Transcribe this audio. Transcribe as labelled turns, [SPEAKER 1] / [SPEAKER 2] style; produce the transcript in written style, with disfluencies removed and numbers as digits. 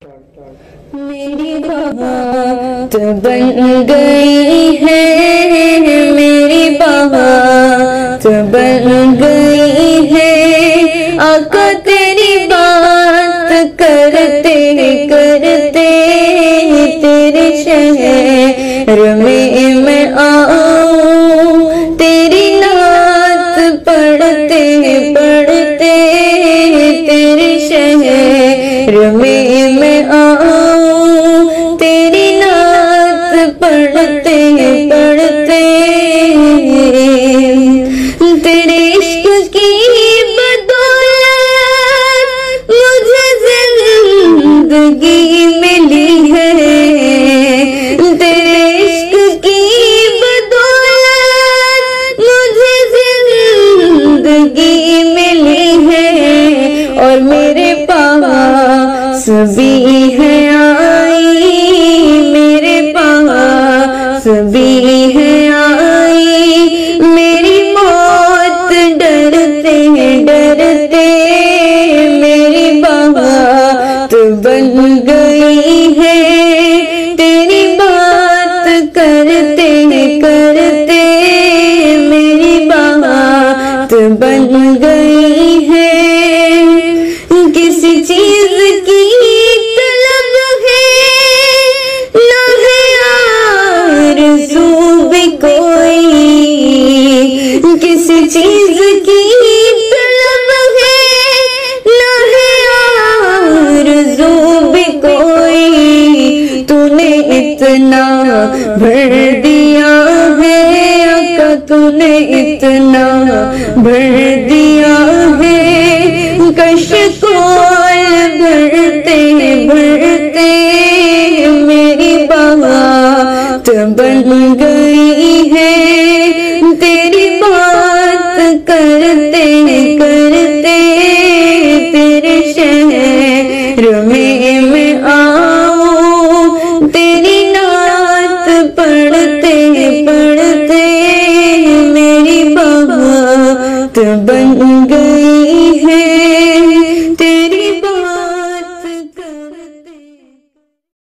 [SPEAKER 1] मेरी बात बन गई है, मेरी बात बन गई है। आका तेरी बात करते करते तेरे शहर में मैं आऊं, तेरी नात पढ़ते पढ़ते तेरे शहर में मैं आऊं, तेरी नात पढ़ते पढ़ते तेरे इश्क की बदौलत मुझे जिंदगी मिली है, तेरे इश्क की बदौलत मुझे जिंदगी मिली है। और मेरे पास भी है आई, मेरे पास भी है आई मेरी मौत डरते डरते, मेरी बात बन गई है, तेरी बात करते करते मेरी बात बन गई है। किसी चीज की तलब है ना है आरज़ू भी कोई, किसी चीज की तलब है ना है आरज़ू भी कोई। तूने इतना भर दिया है आका, तूने इतना भर दिया है, कशकोल भरते भरते मेरी बात बन गई है, तेरी बात करते करते तेरे शहर में मैं आऊं, तेरी नात पढ़ते पढ़ते मेरी बात बन गई है।